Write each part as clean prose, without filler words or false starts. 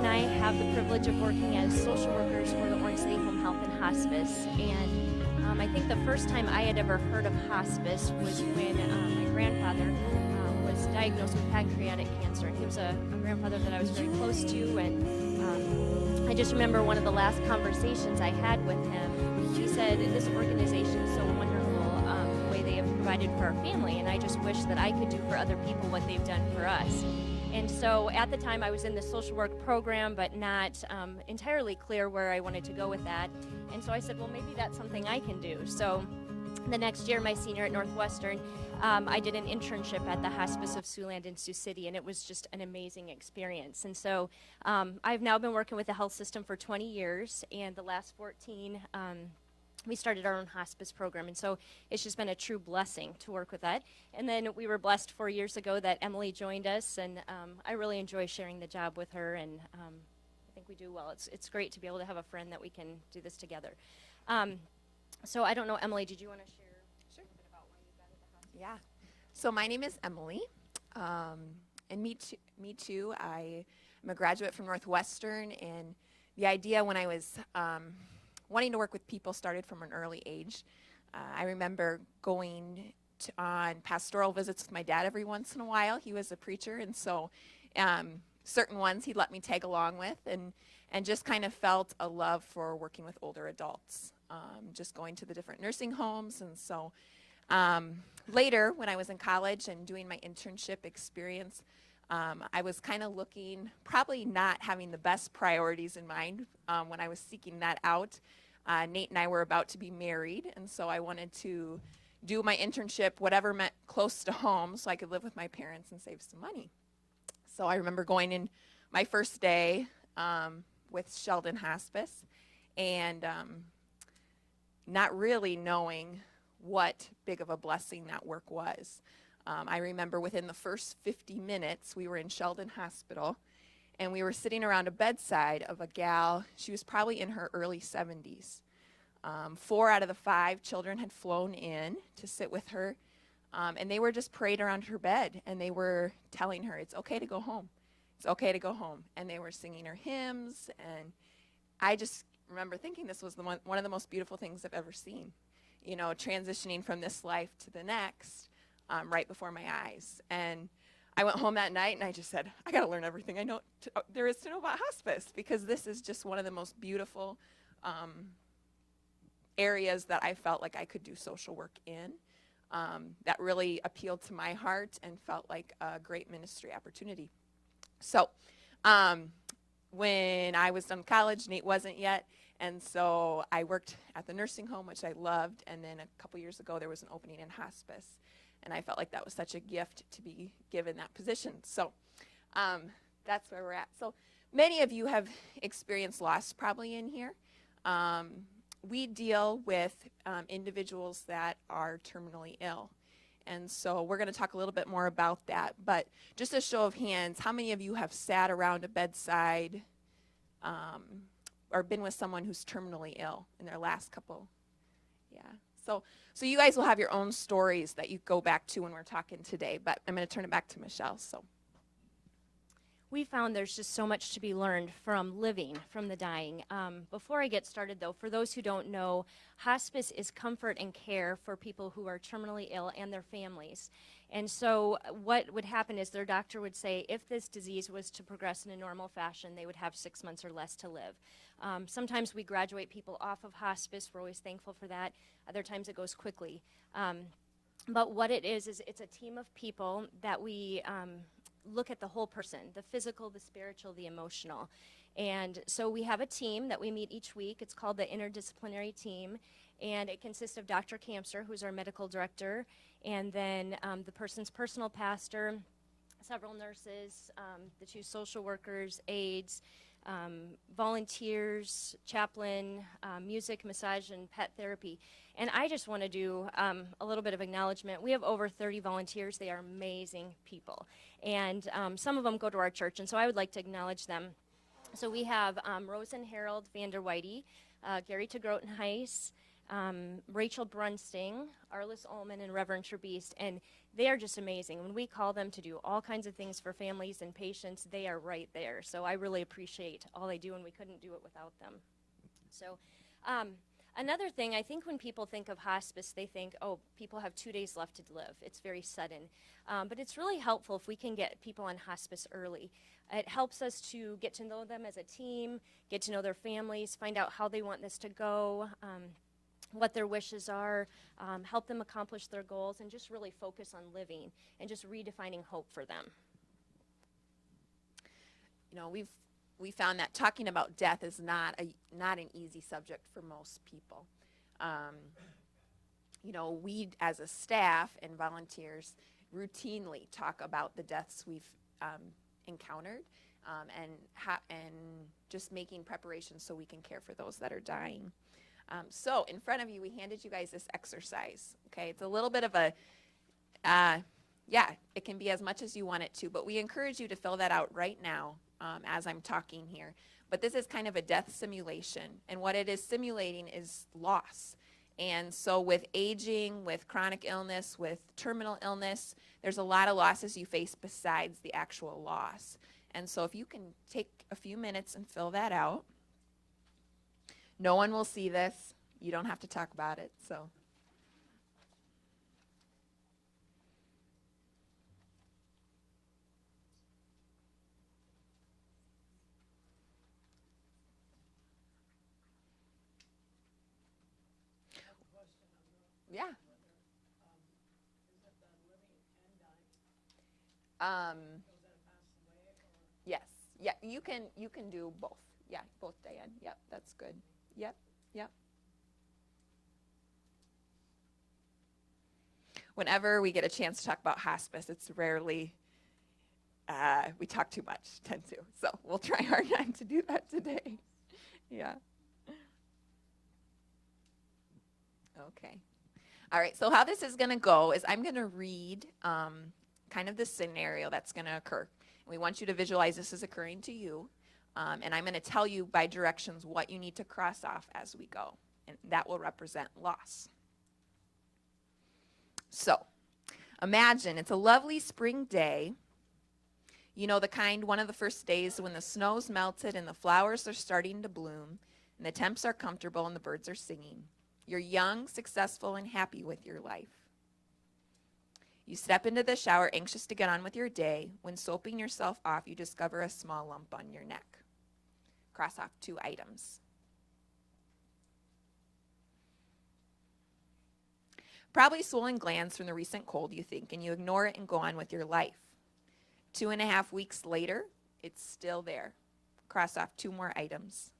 and I have the privilege of working as social workers for the Orange City Home Health and Hospice. And I think the first time I had ever heard of hospice was when my grandfather was diagnosed with pancreatic cancer. He was a grandfather that I was very close to, and I just remember one of the last conversations I had with him. He said, "This organization is so wonderful, the way they have provided for our family, and I just wish that I could do for other people what they've done for us." And so at the time I was in the social work program, but not entirely clear where I wanted to go with that. And so I said, well, maybe that's something I can do. So the next year, my senior at Northwestern, I did an internship at the Hospice of Siouxland in Sioux City, and it was just an amazing experience. And so I've now been working with the health system for 20 years, and the last 14, we started our own hospice program, and so it's just been a true blessing to work with that. And then we were blessed 4 years ago that Emily joined us, and I really enjoy sharing the job with her, and I think we do well. It's great to be able to have a friend that we can do this together. So I don't know, Emily, did you want to share a little bit about when you got at the hospice? Yeah. So my name is Emily, and me too. I am a graduate from Northwestern, and the idea when I was wanting to work with people started from an early age. I remember going on pastoral visits with my dad every once in a while. He was a preacher, and so certain ones he'd let me tag along with, and just kind of felt a love for working with older adults, just going to the different nursing homes. And so later, when I was in college and doing my internship experience, I was kind of looking, probably not having the best priorities in mind when I was seeking that out. Nate and I were about to be married, and so I wanted to do my internship, whatever meant close to home, so I could live with my parents and save some money. So I remember going in my first day with Sheldon Hospice, and not really knowing what big of a blessing that work was. I remember within the first 50 minutes, we were in Sheldon Hospital, and we were sitting around a bedside of a gal. She was probably in her early 70s. 4 out of the 5 children had flown in to sit with her, and they were just prayed around her bed, and they were telling her, it's okay to go home. It's okay to go home. And they were singing her hymns, and I just remember thinking this was one of the most beautiful things I've ever seen, you know, transitioning from this life to the next right before my eyes. And I went home that night, and I just said, I got to learn everything I know there is to know about hospice, because this is just one of the most beautiful areas that I felt like I could do social work in, that really appealed to my heart and felt like a great ministry opportunity. So when I was done with college, Nate wasn't yet, and so I worked at the nursing home, which I loved, and then a couple years ago there was an opening in hospice, and I felt like that was such a gift to be given that position. So that's where we're at. So many of you have experienced loss probably in here. We deal with individuals that are terminally ill. And so we're going to talk a little bit more about that. But just a show of hands, how many of you have sat around a bedside or been with someone who's terminally ill in their last couple? Yeah. So you guys will have your own stories that you go back to when we're talking today. But I'm going to turn it back to Michelle. So. We found there's just so much to be learned from living, from the dying. Before I get started, though, for those who don't know, hospice is comfort and care for people who are terminally ill and their families. And so what would happen is their doctor would say if this disease was to progress in a normal fashion, they would have 6 months or less to live. Sometimes we graduate people off of hospice. We're always thankful for that. Other times it goes quickly. But what it is it's a team of people that we look at the whole person, the physical, the spiritual, the emotional. And so we have a team that we meet each week. It's called the Interdisciplinary Team, and it consists of Dr. Kamser, who's our medical director, and then the person's personal pastor, several nurses, the 2 social workers, aides, volunteers, chaplain, music, massage, and pet therapy. And I just want to do a little bit of acknowledgement. We have over 30 volunteers. They are amazing people. And some of them go to our church, and so I would like to acknowledge them. So we have Rose and Harold Vander Whitey, Gary Tegrotenhuis, Rachel Brunsting, Arliss Ullman, and Reverend Trabiste, and they are just amazing. When we call them to do all kinds of things for families and patients, they are right there. So I really appreciate all they do, and we couldn't do it without them. So another thing, I think when people think of hospice, they think, oh, people have 2 days left to live. It's very sudden. But it's really helpful if we can get people on hospice early. It helps us to get to know them as a team, get to know their families, find out how they want this to go, what their wishes are, help them accomplish their goals, and just really focus on living and just redefining hope for them. You know, we found that talking about death is not an easy subject for most people. You know, we as a staff and volunteers routinely talk about the deaths we've encountered, and just making preparations so we can care for those that are dying. So in front of you, we handed you guys this exercise. Okay, it's a little bit of a, it can be as much as you want it to, but we encourage you to fill that out right now as I'm talking here. But this is kind of a death simulation, and what it is simulating is loss. And so with aging, with chronic illness, with terminal illness, there's a lot of losses you face besides the actual loss. And so if you can take a few minutes and fill that out. No one will see this. You don't have to talk about it, so. Yeah. Yes. Yeah, you can do both. Yeah, both, Diane. Yep, that's good. Yep. Whenever we get a chance to talk about hospice, it's rarely, we talk too much, tend to. So we'll try hard not to do that today. Yeah. Okay. All right, so how this is going to go is I'm going to read kind of the scenario that's going to occur. We want you to visualize this is occurring to you. And I'm going to tell you by directions what you need to cross off as we go. And that will represent loss. So, imagine it's a lovely spring day. You know, the kind, one of the first days when the snow's melted and the flowers are starting to bloom and the temps are comfortable and the birds are singing. You're young, successful, and happy with your life. You step into the shower anxious to get on with your day. When soaping yourself off, you discover a small lump on your neck. Cross off 2 items. Probably swollen glands from the recent cold, you think, and you ignore it and go on with your life. 2.5 weeks later, it's still there. Cross off 2 more items.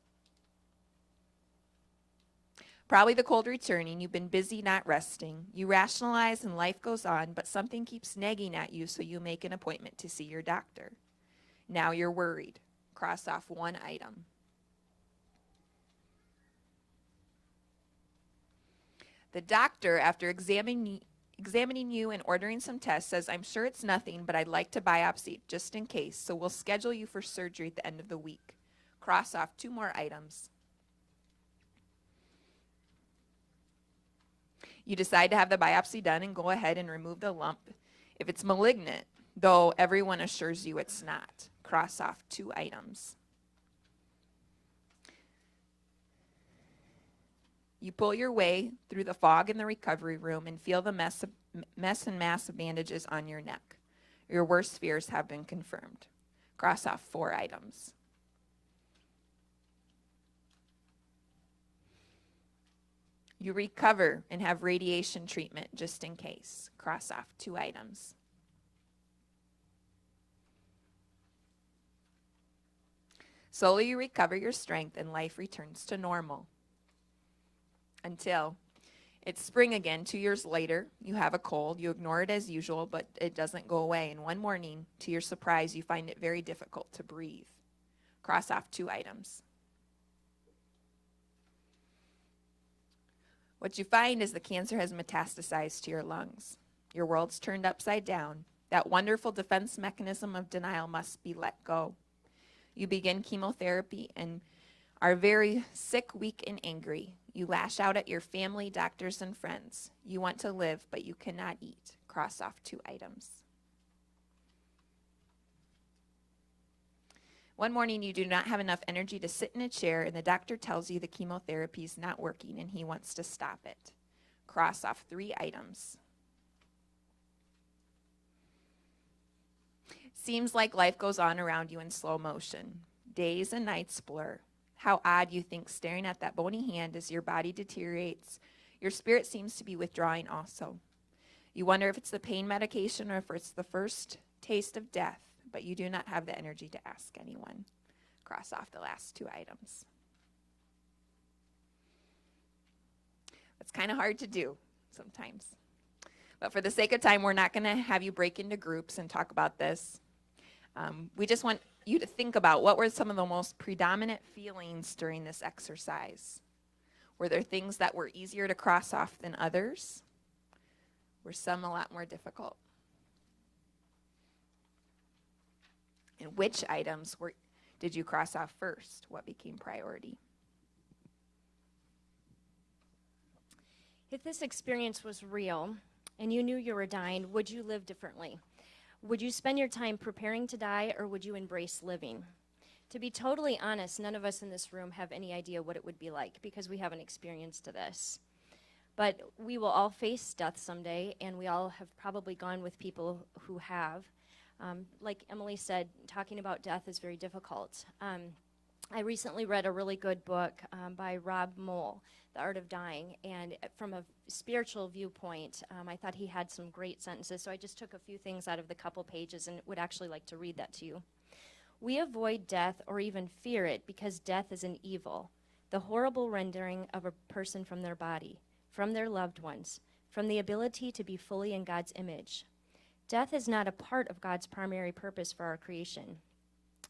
Probably the cold returning. You've been busy not resting. You rationalize and life goes on, but something keeps nagging at you, so you make an appointment to see your doctor. Now you're worried. Cross off 1 item. The doctor, after examining you and ordering some tests, says, I'm sure it's nothing, but I'd like to biopsy just in case, so we'll schedule you for surgery at the end of the week. Cross off 2 more items. You decide to have the biopsy done and go ahead and remove the lump. If it's malignant, though everyone assures you it's not, cross off 2 items. You pull your way through the fog in the recovery room and feel the mess and mass of bandages on your neck. Your worst fears have been confirmed. Cross off 4 items. You recover and have radiation treatment just in case. Cross off 2 items. Slowly you recover your strength and life returns to normal. Until it's spring again. 2 years later, you have a cold. You ignore it as usual, but it doesn't go away. And one morning, to your surprise, you find it very difficult to breathe. Cross off 2 items. What you find is the cancer has metastasized to your lungs. Your world's turned upside down. That wonderful defense mechanism of denial must be let go. You begin chemotherapy and are very sick, weak, and angry. You lash out at your family, doctors, and friends. You want to live, but you cannot eat. Cross off 2 items. One morning, you do not have enough energy to sit in a chair, and the doctor tells you the chemotherapy is not working and he wants to stop it. Cross off 3 items. Seems like life goes on around you in slow motion. Days and nights blur. How odd you think staring at that bony hand as your body deteriorates. Your spirit seems to be withdrawing also. You wonder if it's the pain medication or if it's the first taste of death, but you do not have the energy to ask anyone. Cross off the last 2 items. It's kind of hard to do sometimes. But for the sake of time, we're not going to have you break into groups and talk about this. We just want you to think about what were some of the most predominant feelings during this exercise. Were there things that were easier to cross off than others? Were some a lot more difficult? And which items did you cross off first? What became priority? If this experience was real and you knew you were dying, would you live differently? Would you spend your time preparing to die, or would you embrace living? To be totally honest, none of us in this room have any idea what it would be like because we haven't experienced this. But we will all face death someday, and we all have probably gone with people who have. Like Emily said, talking about death is very difficult. I recently read a really good book by Rob Moll, The Art of Dying, and from a spiritual viewpoint, I thought he had some great sentences, so I just took a few things out of the couple pages and would actually like to read that to you. We avoid death or even fear it because death is an evil, the horrible rendering of a person from their body, from their loved ones, from the ability to be fully in God's image. Death is not a part of God's primary purpose for our creation.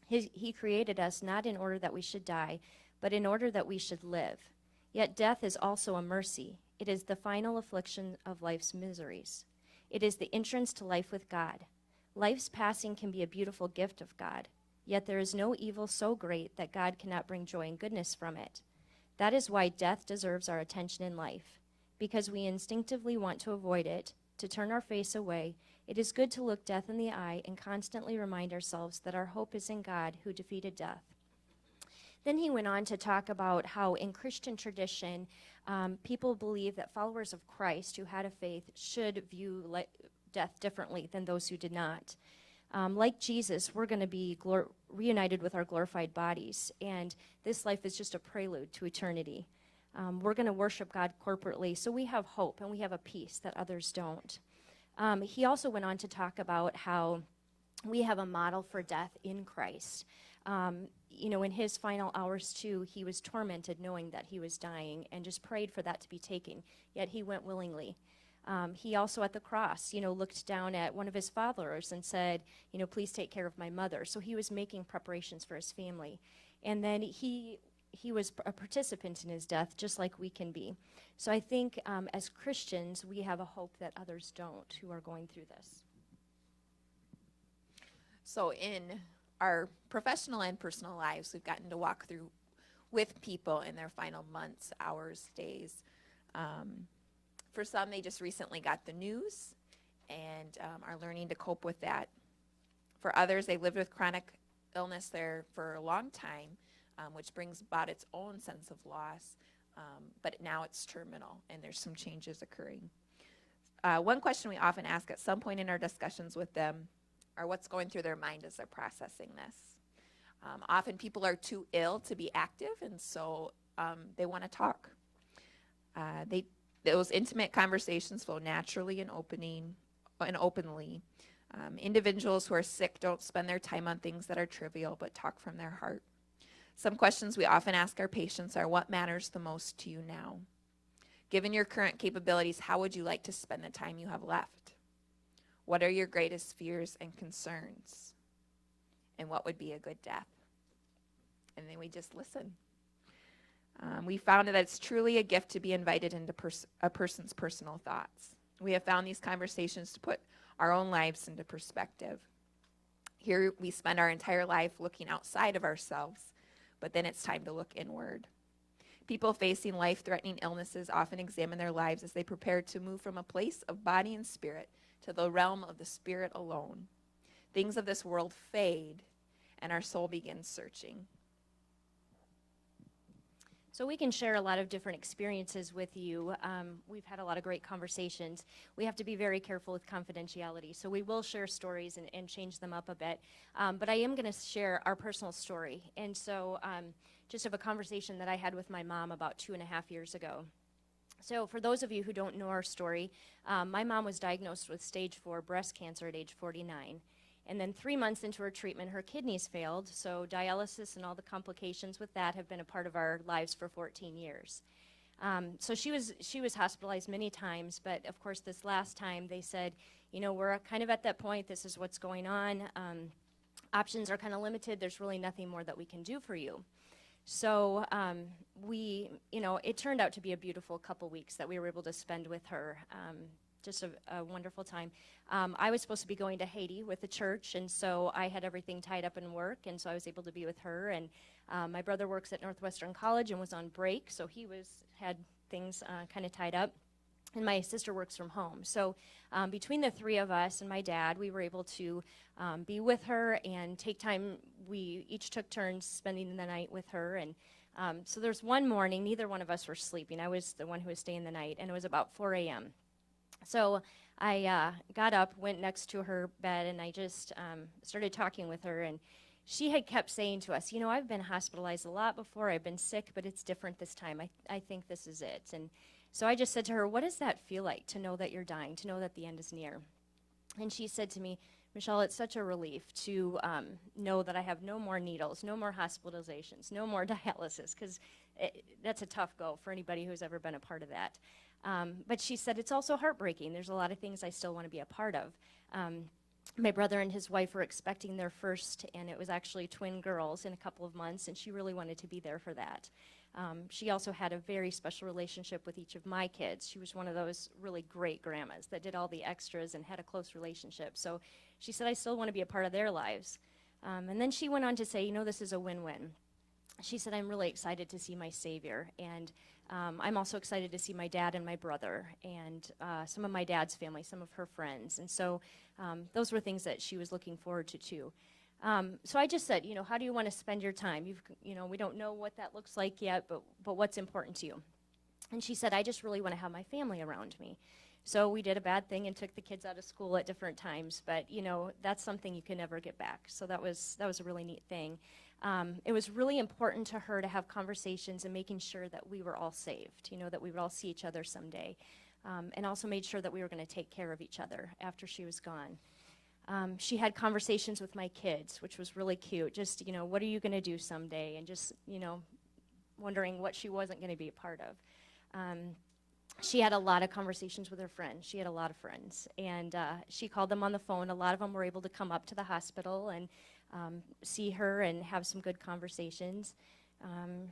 He created us not in order that we should die, but in order that we should live. Yet death is also a mercy. It is the final affliction of life's miseries. It is the entrance to life with God. Life's passing can be a beautiful gift of God, yet there is no evil so great that God cannot bring joy and goodness from it. That is why death deserves our attention in life. Because we instinctively want to avoid it, to turn our face away, it is good to look death in the eye and constantly remind ourselves that our hope is in God who defeated death. Then he went on to talk about how in Christian tradition, people believe that followers of Christ who had a faith should view death differently than those who did not. Like Jesus, we're going to be reunited with our glorified bodies, and this life is just a prelude to eternity. We're going to worship God corporately, so we have hope and we have a peace that others don't. He also went on to talk about how we have a model for death in Christ. In his final hours too, he was tormented knowing that he was dying and just prayed for that to be taken, yet he went willingly. He also at the cross, looked down at one of his followers and said, please take care of my mother. So he was making preparations for his family. And then he was a participant in his death, just like we can be. So I think as Christians, we have a hope that others don't who are going through this. So in our professional and personal lives, we've gotten to walk through with people in their final months, hours, days. For some, they just recently got the news and are learning to cope with that. For others, they've lived with chronic illness there for a long time, which brings about its own sense of loss, but now it's terminal and there's some changes occurring. One question we often ask at some point in our discussions with them are what's going through their mind as they're processing this. Often people are too ill to be active, and so they want to talk. Those intimate conversations flow naturally and openly. Individuals who are sick don't spend their time on things that are trivial, but talk from their heart. Some questions we often ask our patients are, what matters the most to you now? Given your current capabilities, how would you like to spend the time you have left? What are your greatest fears and concerns? And what would be a good death? And then we just listen. We found that it's truly a gift to be invited into a person's personal thoughts. We have found these conversations to put our own lives into perspective. Here we spend our entire life looking outside of ourselves, but then it's time to look inward. People facing life-threatening illnesses often examine their lives as they prepare to move from a place of body and spirit to the realm of the spirit alone. Things of this world fade, and our soul begins searching. So we can share a lot of different experiences with you. We've had a lot of great conversations. We have to be very careful with confidentiality. So we will share stories and change them up a bit. But I am going to share our personal story. And so just of a conversation that I had with my mom about 2.5 years ago. So for those of you who don't know our story, my mom was diagnosed with stage 4 breast cancer at age 49. And then 3 months into her treatment, her kidneys failed, so dialysis and all the complications with that have been a part of our lives for 14 years. So she was hospitalized many times, but of course this last time they said, you know, we're kind of at that point, this is what's going on. Options are kind of limited, there's really nothing more that we can do for you. So it turned out to be a beautiful couple weeks that we were able to spend with her. Just a wonderful time. I was supposed to be going to Haiti with the church, and so I had everything tied up in work, and so I was able to be with her. And my brother works at Northwestern College and was on break, so he had things kind of tied up. And my sister works from home. So between the three of us and my dad, we were able to be with her and take time. We each took turns spending the night with her. And so there's one morning, neither one of us were sleeping. I was the one who was staying the night, and it was about 4 a.m. So I got up, went next to her bed, and I just started talking with her. And she had kept saying to us, you know, I've been hospitalized a lot before. I've been sick, but it's different this time. I think this is it. And so I just said to her, what does that feel like to know that you're dying, to know that the end is near? And she said to me, Michelle, it's such a relief to know that I have no more needles, no more hospitalizations, no more dialysis, because that's a tough go for anybody who's ever been a part of that. But she said, it's also heartbreaking. There's a lot of things I still want to be a part of. My brother and his wife were expecting their first, and it was actually twin girls in a couple of months, and she really wanted to be there for that. She also had a very special relationship with each of my kids. She was one of those really great grandmas that did all the extras and had a close relationship. So she said, I still want to be a part of their lives. And then she went on to say, you know, this is a win-win. She said, I'm really excited to see my Savior, and I'm also excited to see my dad and my brother and some of my dad's family, some of her friends. And so those were things that she was looking forward to, too. So I just said, you know, how do you want to spend your time? We don't know what that looks like yet, but what's important to you? And she said, I just really want to have my family around me. So we did a bad thing and took the kids out of school at different times, but, you know, that's something you can never get back. So that was a really neat thing. It was really important to her to have conversations and making sure that we were all saved, you know, that we would all see each other someday, and also made sure that we were going to take care of each other after she was gone. She had conversations with my kids, which was really cute. Just, you know, what are you going to do someday? And just, you know, wondering what she wasn't going to be a part of. She had a lot of conversations with her friends. She had a lot of friends. And she called them on the phone. A lot of them were able to come up to the hospital and see her and have some good conversations. I'm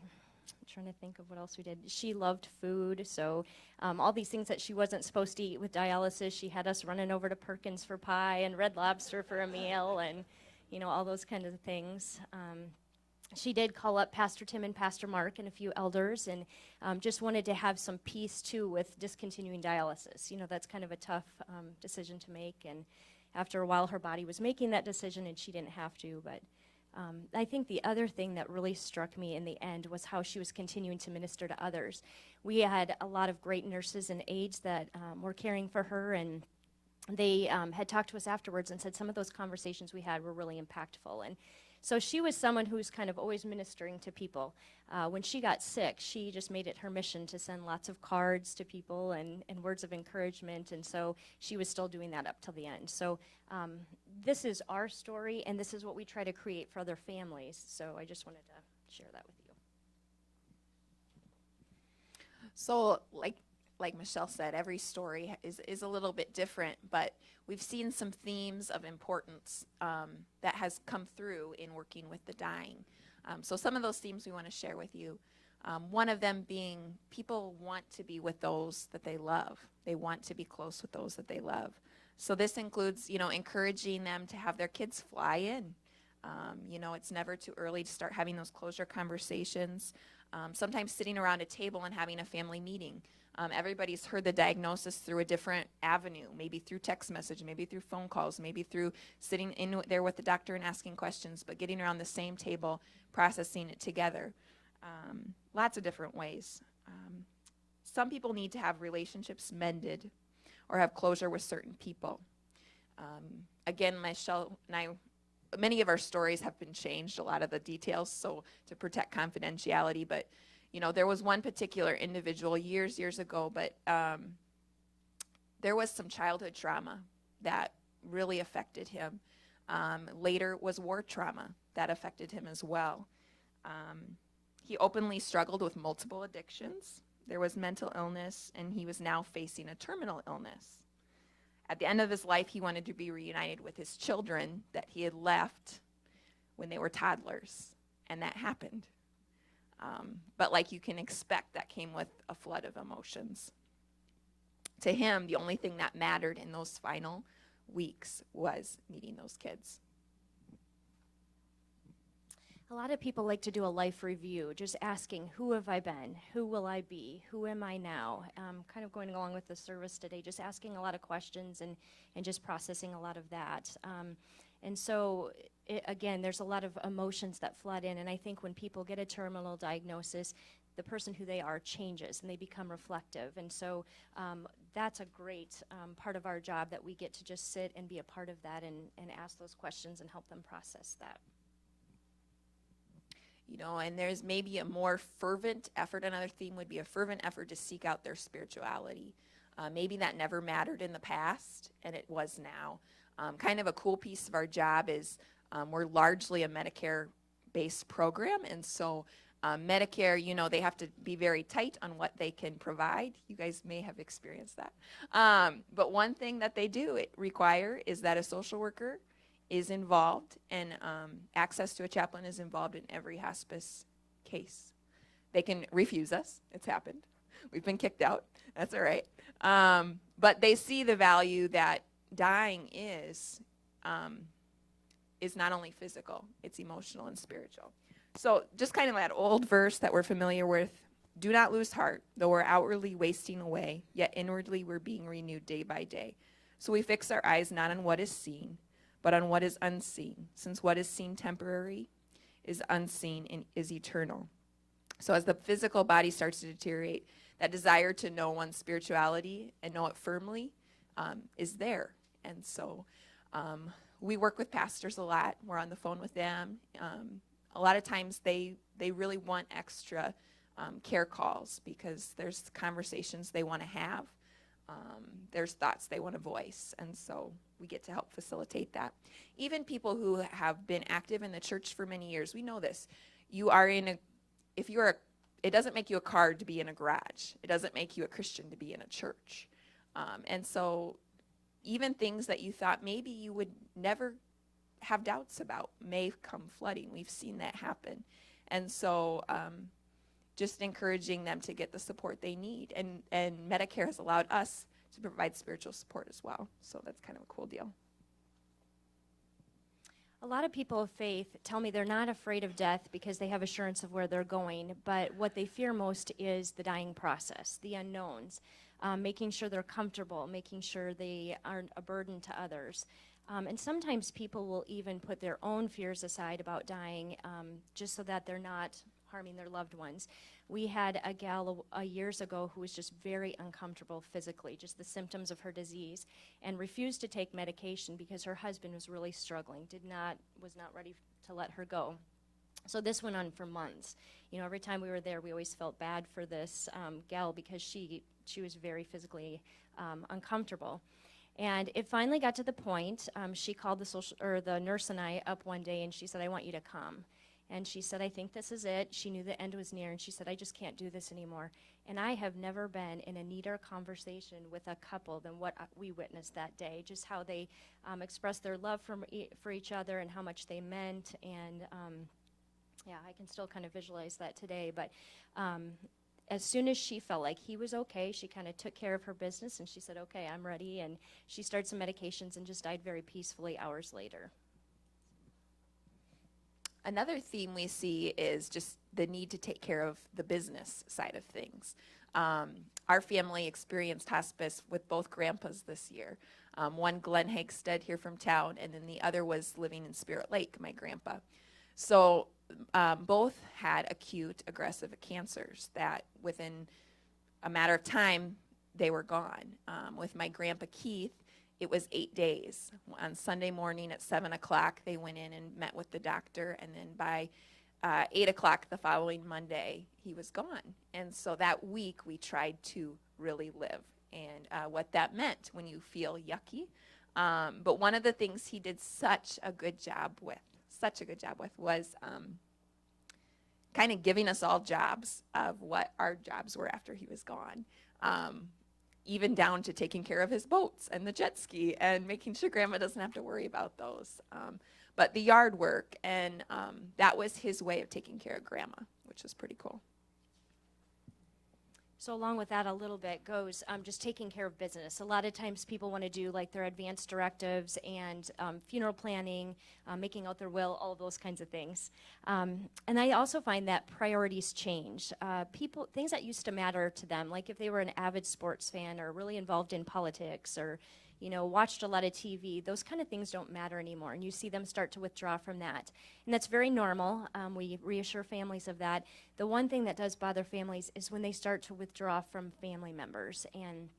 trying to think of what else we did. She loved food, so all these things that she wasn't supposed to eat with dialysis, she had us running over to Perkins for pie and Red Lobster for a meal and, you know, all those kind of things. She did call up Pastor Tim and Pastor Mark and a few elders and just wanted to have some peace, too, with discontinuing dialysis. You know, that's kind of a tough decision to make, and after a while her body was making that decision and she didn't have to. But I think the other thing that really struck me in the end was how she was continuing to minister to others. We had a lot of great nurses and aides that were caring for her, and they had talked to us afterwards and said some of those conversations we had were really impactful. And so she was someone who's kind of always ministering to people. When she got sick, she just made it her mission to send lots of cards to people and words of encouragement, and so she was still doing that up till the end. So this is our story, and this is what we try to create for other families, so I just wanted to share that with you. So like Michelle said, every story is a little bit different, but we've seen some themes of importance that has come through in working with the dying. So some of those themes we want to share with you. One of them being people want to be with those that they love. They want to be close with those that they love. So this includes, you know, encouraging them to have their kids fly in. It's never too early to start having those closure conversations. Sometimes sitting around a table and having a family meeting. Everybody's heard the diagnosis through a different avenue, maybe through text message, maybe through phone calls, maybe through sitting in there with the doctor and asking questions, but getting around the same table, processing it together. Lots of different ways. Some people need to have relationships mended or have closure with certain people. Again, Michelle and I, many of our stories have been changed, a lot of the details, so to protect confidentiality, but there was one particular individual years ago, but there was some childhood trauma that really affected him. Later was war trauma that affected him as well. He openly struggled with multiple addictions. There was mental illness, and he was now facing a terminal illness. At the end of his life, he wanted to be reunited with his children that he had left when they were toddlers, and that happened. But like you can expect, that came with a flood of emotions. To him, the only thing that mattered in those final weeks was meeting those kids. A lot of people like to do a life review, just asking, who have I been? Who will I be? Who am I now? Kind of going along with the service today, just asking a lot of questions and just processing a lot of that. And so, again, there's a lot of emotions that flood in, and I think when people get a terminal diagnosis, the person who they are changes, and they become reflective. And so that's a great part of our job, that we get to just sit and be a part of that and ask those questions and help them process that. And there's maybe a more fervent effort. Another theme would be a fervent effort to seek out their spirituality. Maybe that never mattered in the past, and it was now. Kind of a cool piece of our job is we're largely a Medicare-based program, and so Medicare, they have to be very tight on what they can provide. You guys may have experienced that. But one thing that they do require is that a social worker is involved, and access to a chaplain is involved in every hospice case. They can refuse us. It's happened. We've been kicked out. That's all right. But they see the value that dying is not only physical, it's emotional and spiritual. So just kind of that old verse that we're familiar with, do not lose heart, though we're outwardly wasting away, yet inwardly we're being renewed day by day. So we fix our eyes not on what is seen, but on what is unseen, since what is seen temporary is unseen and is eternal. So as the physical body starts to deteriorate, that desire to know one's spirituality and know it firmly is there. And so we work with pastors a lot. We're on the phone with them. A lot of times they really want extra care calls because there's conversations they want to have. There's thoughts they want to voice, and so we get to help facilitate that. Even people who have been active in the church for many years, we know this. It doesn't make you a card to be in a garage. It doesn't make you a Christian to be in a church. And so even things that you thought maybe you would never have doubts about may come flooding. We've seen that happen. And so just encouraging them to get the support they need. And Medicare has allowed us to provide spiritual support as well. So that's kind of a cool deal. A lot of people of faith tell me they're not afraid of death because they have assurance of where they're going, but what they fear most is the dying process, the unknowns, making sure they're comfortable, making sure they aren't a burden to others. And sometimes people will even put their own fears aside about dying just so that they're not harming their loved ones. We had a gal years ago who was just very uncomfortable physically, just the symptoms of her disease, and refused to take medication because her husband was really struggling, was not ready to let her go. So this went on for months. Every time we were there, we always felt bad for this gal because she was very physically uncomfortable. And it finally got to the point, she called the nurse and I up one day, and she said, I want you to come. And she said, I think this is it. She knew the end was near, and she said, I just can't do this anymore. And I have never been in a neater conversation with a couple than what we witnessed that day, just how they expressed their love for each other and how much they meant. And I can still kind of visualize that today. But as soon as she felt like he was okay, she kind of took care of her business, and she said, okay, I'm ready. And she started some medications and just died very peacefully hours later. Another theme we see is just the need to take care of the business side of things. Our family experienced hospice with both grandpas this year. One, Glenn Hagstead, here from town, and then the other was living in Spirit Lake, my grandpa. So both had acute aggressive cancers that within a matter of time, they were gone. With my grandpa Keith, it was 8 days. On Sunday morning at 7 o'clock, they went in and met with the doctor, and then by 8 o'clock the following Monday, he was gone. And so that week, we tried to really live, and what that meant when you feel yucky. But one of the things he did such a good job with was kind of giving us all jobs of what our jobs were after he was gone. Even down to taking care of his boats and the jet ski and making sure grandma doesn't have to worry about those. But the yard work, and that was his way of taking care of grandma, which was pretty cool. So along with that a little bit goes just taking care of business. A lot of times people want to do like their advance directives and funeral planning, making out their will, all of those kinds of things. And I also find that priorities change. Things that used to matter to them, like if they were an avid sports fan or really involved in politics or watched a lot of TV, those kind of things don't matter anymore, and you see them start to withdraw from that. And that's very normal. We reassure families of that. The one thing that does bother families is when they start to withdraw from family members, and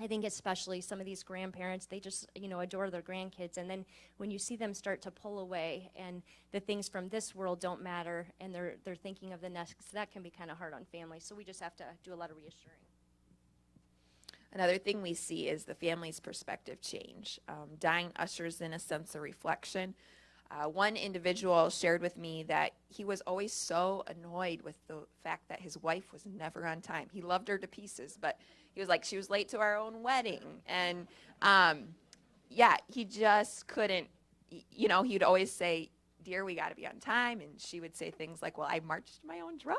I think especially some of these grandparents, they just, adore their grandkids, and then when you see them start to pull away and the things from this world don't matter and they're thinking of the next, that can be kind of hard on families, so we just have to do a lot of reassuring. Another thing we see is the family's perspective change. Dying ushers in a sense of reflection. One individual shared with me that he was always so annoyed with the fact that his wife was never on time. He loved her to pieces, but he was like, she was late to our own wedding. And he just couldn't, he'd always say, dear, we got to be on time. And she would say things like, well, I marched my own drum.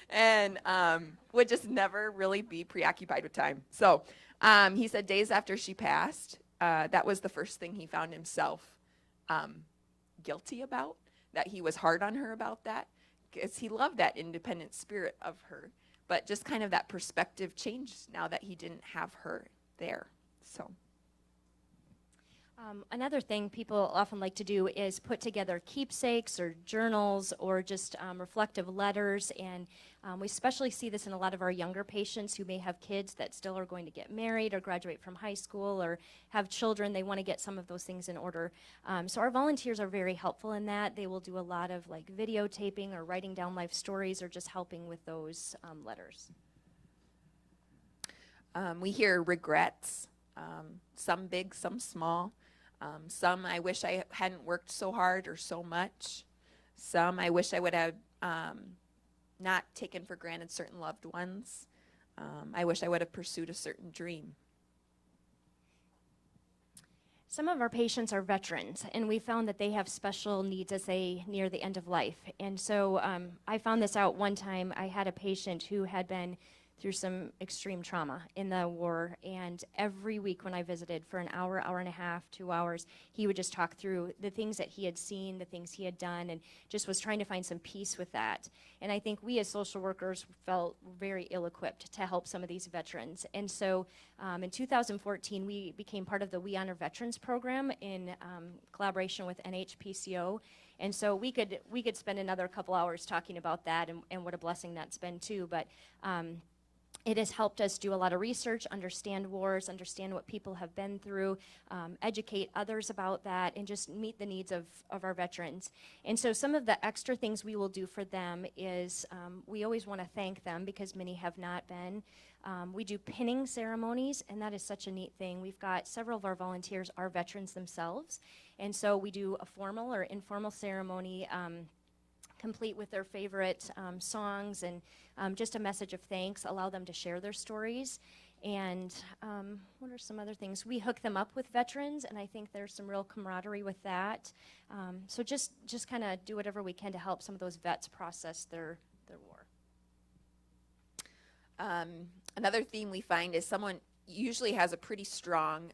And would just never really be preoccupied with time. So he said days after she passed, that was the first thing he found himself guilty about, that he was hard on her about that, because he loved that independent spirit of her. But just kind of that perspective changed now that he didn't have her there. So. Another thing people often like to do is put together keepsakes or journals or just reflective letters, and we especially see this in a lot of our younger patients who may have kids that still are going to get married or graduate from high school or have children. They want to get some of those things in order. So our volunteers are very helpful in that. They will do a lot of like videotaping or writing down life stories or just helping with those letters. We hear regrets, some big, some small. Some I wish I hadn't worked so hard or so much. Some I wish I would have not taken for granted certain loved ones. I wish I would have pursued a certain dream. Some of our patients are veterans, and we found that they have special needs as they near the end of life. And so I found this out one time. I had a patient who had been through some extreme trauma in the war, and every week when I visited for an hour, hour and a half, 2 hours, he would just talk through the things that he had seen, the things he had done, and just was trying to find some peace with that. And I think we as social workers felt very ill-equipped to help some of these veterans. And so in 2014, we became part of the We Honor Veterans program in collaboration with NHPCO. And so we could spend another couple hours talking about that and what a blessing that's been too. But it has helped us do a lot of research, understand wars, understand what people have been through, educate others about that, and just meet the needs of our veterans. And so some of the extra things we will do for them is we always want to thank them because many have not been. We do pinning ceremonies, and that is such a neat thing. We've got several of our volunteers are veterans themselves, and so we do a formal or informal ceremony complete with their favorite songs and just a message of thanks, allow them to share their stories. And what are some other things? We hook them up with veterans, and I think there's some real camaraderie with that. So just kind of do whatever we can to help some of those vets process their war. Another theme we find is someone usually has a pretty strong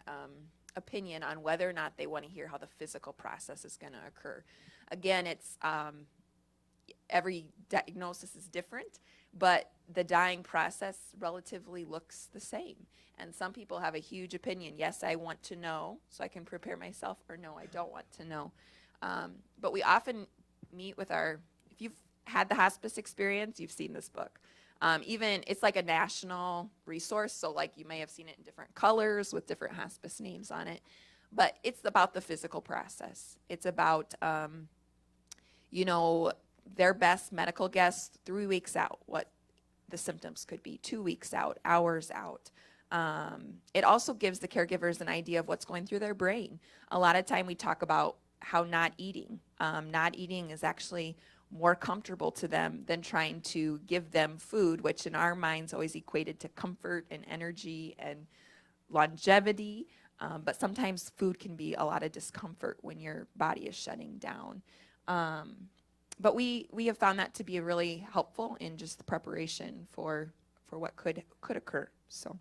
opinion on whether or not they want to hear how the physical process is going to occur. Again, it's every diagnosis is different, but the dying process relatively looks the same. And some people have a huge opinion. Yes, I want to know so I can prepare myself, or no, I don't want to know. But we often meet with if you've had the hospice experience, you've seen this book. Even it's like a national resource, so like you may have seen it in different colors with different hospice names on it. But it's about the physical process. It's about, their best medical guess 3 weeks out, what the symptoms could be, 2 weeks out, hours out. It also gives the caregivers an idea of what's going through their brain. A lot of time we talk about how not eating is actually more comfortable to them than trying to give them food, which in our minds always equated to comfort and energy and longevity. But sometimes food can be a lot of discomfort when your body is shutting down. But we have found that to be really helpful in just the preparation for what could occur. So,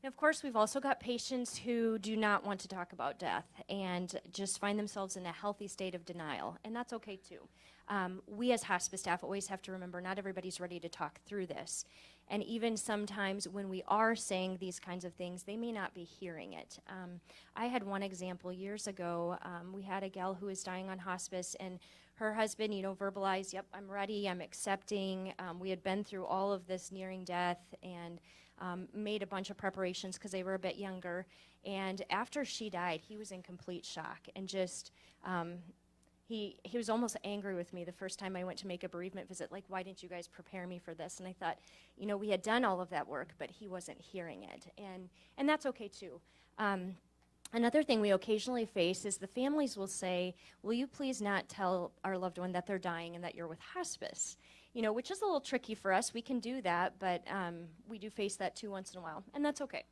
And of course, we've also got patients who do not want to talk about death and just find themselves in a healthy state of denial, and that's okay too. We as hospice staff always have to remember not everybody's ready to talk through this. And even sometimes when we are saying these kinds of things, they may not be hearing it. I had one example years ago. We had a gal who was dying on hospice, and her husband, verbalized, yep, I'm ready, I'm accepting. We had been through all of this nearing death and made a bunch of preparations because they were a bit younger. And after she died, he was in complete shock and just, he was almost angry with me the first time I went to make a bereavement visit, like, why didn't you guys prepare me for this? And I thought, we had done all of that work, but he wasn't hearing it. And that's okay too. Another thing we occasionally face is the families will say, will you please not tell our loved one that they're dying and that you're with hospice? Which is a little tricky for us. We can do that, but we do face that too once in a while, and that's okay.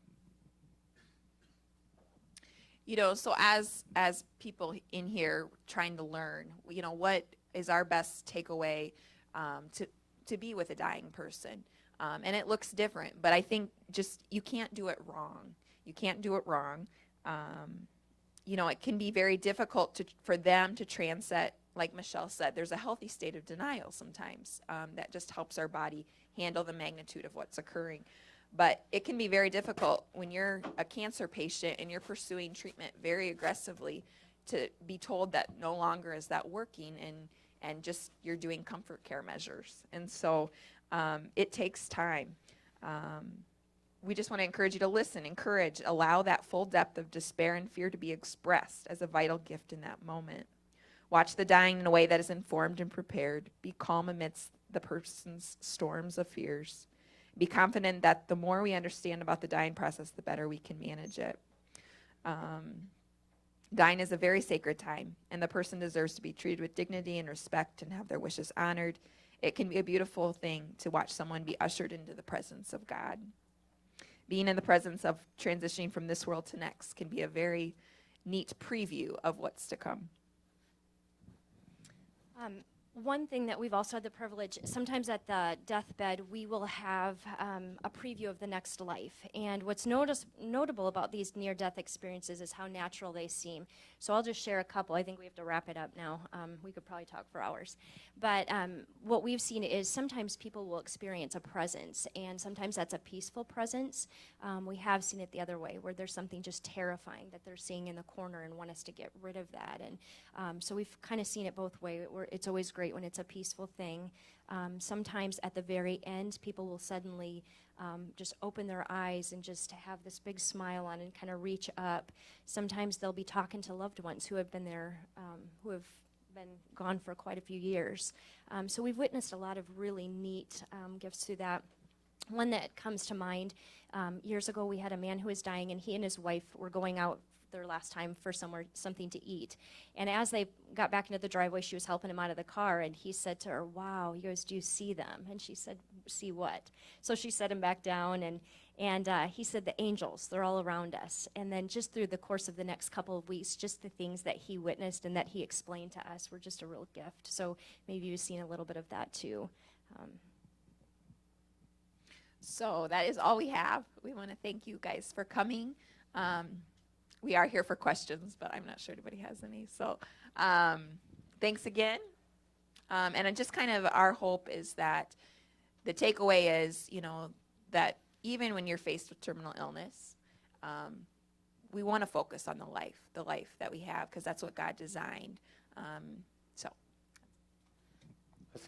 So as people in here trying to learn, what is our best takeaway to be with a dying person? And it looks different, but I think just you can't do it wrong. You can't do it wrong. It can be very difficult for them to transcend. Like Michelle said, there's a healthy state of denial sometimes that just helps our body handle the magnitude of what's occurring. But it can be very difficult when you're a cancer patient and you're pursuing treatment very aggressively to be told that no longer is that working and just you're doing comfort care measures. And so it takes time. We just want to encourage you to listen, encourage, allow that full depth of despair and fear to be expressed as a vital gift in that moment. Watch the dying in a way that is informed and prepared. Be calm amidst the person's storms of fears. Be confident that the more we understand about the dying process, the better we can manage it. Dying is a very sacred time, and the person deserves to be treated with dignity and respect and have their wishes honored. It can be a beautiful thing to watch someone be ushered into the presence of God. Being in the presence of transitioning from this world to next can be a very neat preview of what's to come. One thing that we've also had the privilege, sometimes at the deathbed, we will have a preview of the next life. And what's notable about these near-death experiences is how natural they seem. So I'll just share a couple. I think we have to wrap it up now. We could probably talk for hours. But what we've seen is sometimes people will experience a presence, and sometimes that's a peaceful presence. We have seen it the other way, where there's something just terrifying that they're seeing in the corner and want us to get rid of that. And so we've kind of seen it both ways. It's always great when it's a peaceful thing. Sometimes at the very end, people will suddenly just open their eyes and just have this big smile on and kind of reach up. Sometimes they'll be talking to loved ones who have been there, who have been gone for quite a few years. So we've witnessed a lot of really neat gifts through that. One that comes to mind, years ago we had a man who was dying, and he and his wife were going out their last time for something to eat. And as they got back into the driveway, she was helping him out of the car, and he said to her, wow, he goes, do you see them? And she said, see what? So she set him back down, and he said, the angels, they're all around us. And then just through the course of the next couple of weeks, just the things that he witnessed and that he explained to us were just a real gift. So maybe you've seen a little bit of that too. So that is all we have. We want to thank you guys for coming. we are here for questions, but I'm not sure anybody has any. So thanks again. And just kind of our hope is that the takeaway is, that even when you're faced with terminal illness, we want to focus on the life that we have, because that's what God designed.